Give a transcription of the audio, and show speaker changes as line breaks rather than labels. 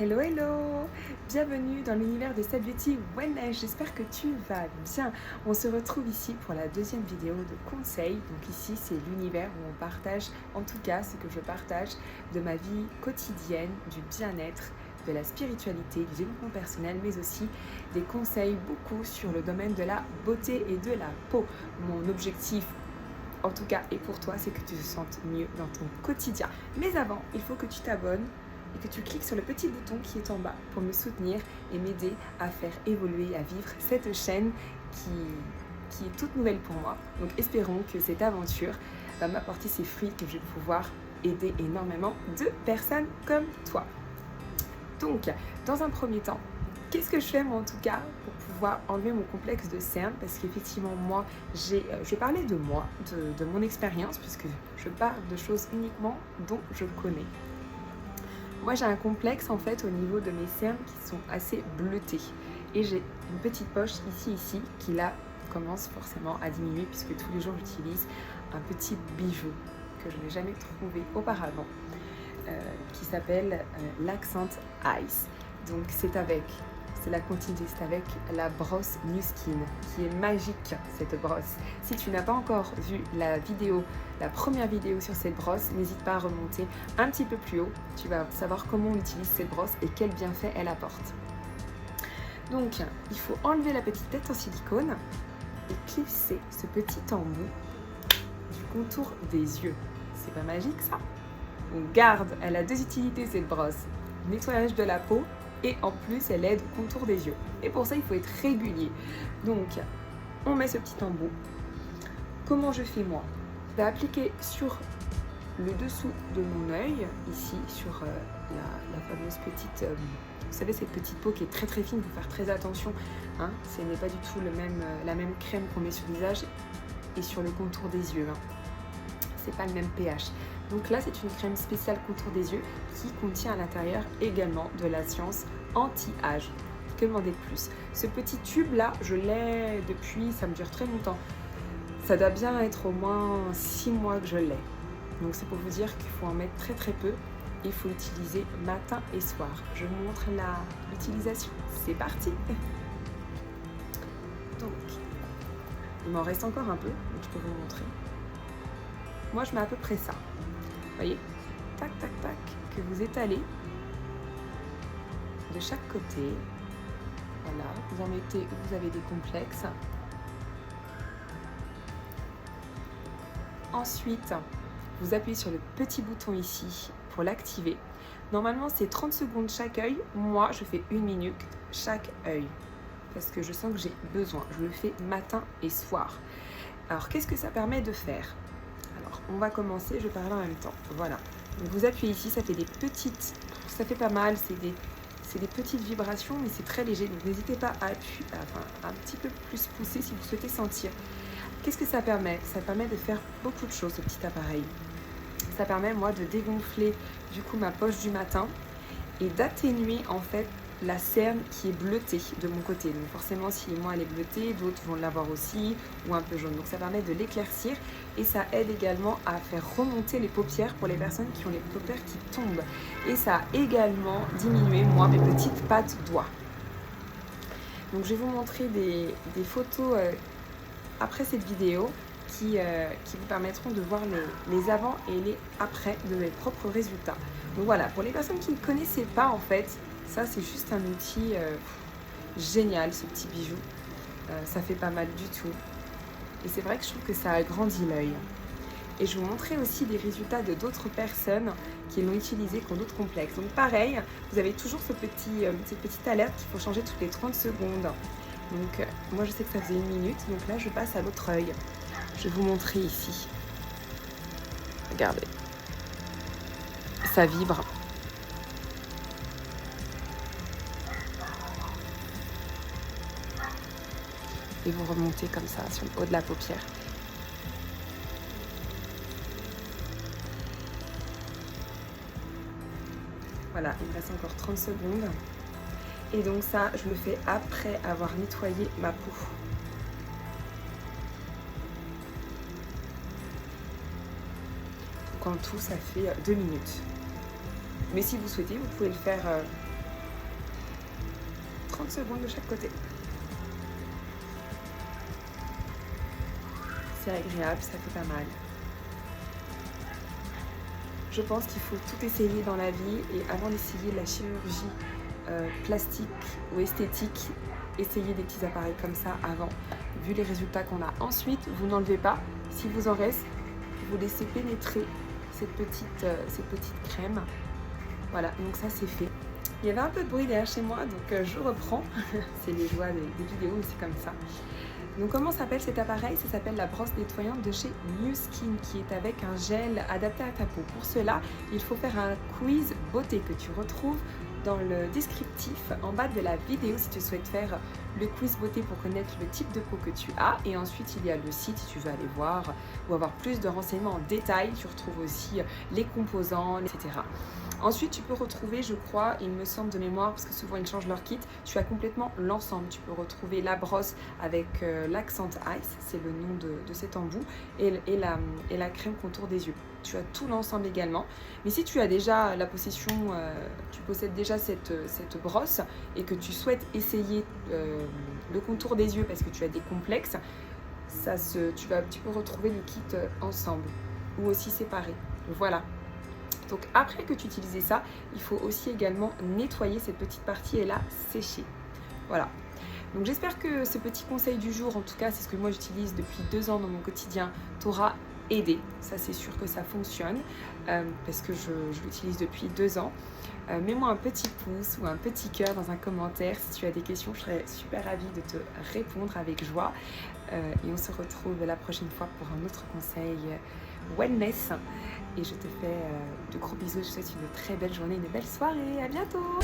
Hello hello! Bienvenue dans l'univers de Sad Beauty Wellness, j'espère que tu vas bien. On se retrouve ici pour la deuxième vidéo de conseils. Donc ici c'est l'univers où on partage, en tout cas ce que je partage de ma vie quotidienne, du bien-être, de la spiritualité, du développement personnel, mais aussi des conseils beaucoup sur le domaine de la beauté et de la peau. Mon objectif, en tout cas, et pour toi, c'est que tu te sentes mieux dans ton quotidien. Mais avant, il faut que tu t'abonnes et que tu cliques sur le petit bouton qui est en bas pour me soutenir et m'aider à faire évoluer, à vivre cette chaîne qui est toute nouvelle pour moi. Donc espérons que cette aventure va m'apporter ses fruits, que je vais pouvoir aider énormément de personnes comme toi. Donc, dans un premier temps, qu'est-ce que je fais moi en tout cas pour pouvoir enlever mon complexe de cerne? Parce qu'effectivement moi, je vais parler de moi, de mon expérience, puisque je parle de choses uniquement dont je connais. Moi j'ai un complexe en fait au niveau de mes cernes qui sont assez bleutées. Et j'ai une petite poche ici qui là commence forcément à diminuer puisque tous les jours j'utilise un petit bijou que je n'ai jamais trouvé auparavant. Qui s'appelle l'Accent Ice. Donc c'est la continuité, c'est avec la brosse New Skin qui est magique cette brosse. Si tu n'as pas encore vu la première vidéo sur cette brosse, n'hésite pas à remonter un petit peu plus haut. Tu vas savoir comment on utilise cette brosse et quels bienfaits elle apporte. Donc il faut enlever la petite tête en silicone et clipser ce petit embout du contour des yeux. C'est pas magique ça? On garde, elle a deux utilités cette brosse, nettoyage de la peau et en plus elle aide au contour des yeux. Et pour ça il faut être régulier. Donc on met ce petit embout. Comment je fais moi? Je vais appliquer sur le dessous de mon œil, ici sur la fameuse petite, vous savez cette petite peau qui est très très fine, il faut faire très attention. Hein, ce n'est pas du tout la même crème qu'on met sur le visage et sur le contour des yeux. Hein. C'est pas le même pH. Donc là, c'est une crème spéciale contour des yeux qui contient à l'intérieur également de la science anti-âge. Que demander de plus? Ce petit tube là, je l'ai depuis, ça me dure très longtemps. Ça doit bien être au moins 6 mois que je l'ai. Donc c'est pour vous dire qu'il faut en mettre très très peu. Il faut l'utiliser matin et soir. Je vous montre l'utilisation. C'est parti! Donc, il m'en reste encore un peu, donc je peux vous montrer. Moi, je mets à peu près ça. Vous voyez, tac, tac, tac, que vous étalez de chaque côté. Voilà, vous en mettez où vous avez des complexes. Ensuite, vous appuyez sur le petit bouton ici pour l'activer. Normalement, c'est 30 secondes chaque œil. Moi, je fais 1 minute chaque œil parce que je sens que j'ai besoin. Je le fais matin et soir. Alors, qu'est-ce que ça permet de faire? On va commencer, je vais parler en même temps. Voilà. Donc vous appuyez ici, ça fait des petites, ça fait pas mal, c'est des petites vibrations, mais c'est très léger. Donc n'hésitez pas à appuyer, un petit peu plus pousser si vous souhaitez sentir. Qu'est-ce que ça permet? Ça permet de faire beaucoup de choses, ce petit appareil. Ça permet, moi, de dégonfler du coup ma poche du matin et d'atténuer en fait la cerne qui est bleutée de mon côté. Donc forcément, si moi elle est bleutée, d'autres vont l'avoir aussi, ou un peu jaune. Donc ça permet de l'éclaircir et ça aide également à faire remonter les paupières pour les personnes qui ont les paupières qui tombent. Et ça a également diminué, moi, mes petites pattes doigts. Donc je vais vous montrer des photos après cette vidéo qui vous permettront de voir les avant et les après de mes propres résultats. Donc voilà, pour les personnes qui ne connaissaient pas en fait, ça c'est juste un outil génial, ce petit bijou. Ça fait pas mal du tout. Et c'est vrai que je trouve que ça agrandit l'œil. Et je vais vous montrer aussi des résultats de d'autres personnes qui l'ont utilisé, qui ont d'autres complexes. Donc pareil, vous avez toujours cette petite alerte qu'il faut changer toutes les 30 secondes. Donc moi je sais que ça faisait 1 minute, donc là je passe à l'autre œil. Je vais vous montrer ici. Regardez. Ça vibre. Et vous remontez comme ça sur le haut de la paupière. Voilà, il me reste encore 30 secondes. Et donc ça, je le fais après avoir nettoyé ma peau. Donc en tout, ça fait 2 minutes. Mais si vous souhaitez, vous pouvez le faire 30 secondes de chaque côté. C'est agréable, ça fait pas mal. Je pense qu'il faut tout essayer dans la vie et avant d'essayer la chirurgie plastique ou esthétique, essayez des petits appareils comme ça avant, vu les résultats qu'on a. Ensuite, vous n'enlevez pas. Si vous en reste, vous laissez pénétrer cette petite crème. Voilà, donc ça c'est fait. Il y avait un peu de bruit derrière chez moi, donc je reprends. C'est les joies des vidéos, c'est comme ça. Donc comment s'appelle cet appareil? Ça s'appelle la brosse nettoyante de chez New Skin, qui est avec un gel adapté à ta peau. Pour cela, il faut faire un quiz beauté que tu retrouves dans le descriptif en bas de la vidéo si tu souhaites faire le quiz beauté pour connaître le type de peau que tu as. Et ensuite, il y a le site si tu veux aller voir ou avoir plus de renseignements en détail. Tu retrouves aussi les composants, etc. Ensuite, tu peux retrouver, je crois, il me semble de mémoire, parce que souvent ils changent leur kit, tu as complètement l'ensemble. Tu peux retrouver la brosse avec l'Accent Ice, c'est le nom de cet embout, et la crème contour des yeux. Tu as tout l'ensemble également. Mais si tu as déjà la possession, tu possèdes déjà cette brosse et que tu souhaites essayer le contour des yeux parce que tu as des complexes, tu peux retrouver le kit ensemble ou aussi séparé. Voilà. Donc après que tu utilises ça, il faut aussi également nettoyer cette petite partie et la sécher. Voilà. Donc j'espère que ce petit conseil du jour, en tout cas c'est ce que moi j'utilise depuis 2 ans dans mon quotidien, t'aura aidé. Ça c'est sûr que ça fonctionne parce que je l'utilise depuis 2 ans. Mets-moi un petit pouce ou un petit cœur dans un commentaire si tu as des questions, je serais super ravie de te répondre avec joie. Et on se retrouve la prochaine fois pour un autre conseil wellness. Et je te fais de gros bisous, je te souhaite une très belle journée, une belle soirée, à bientôt.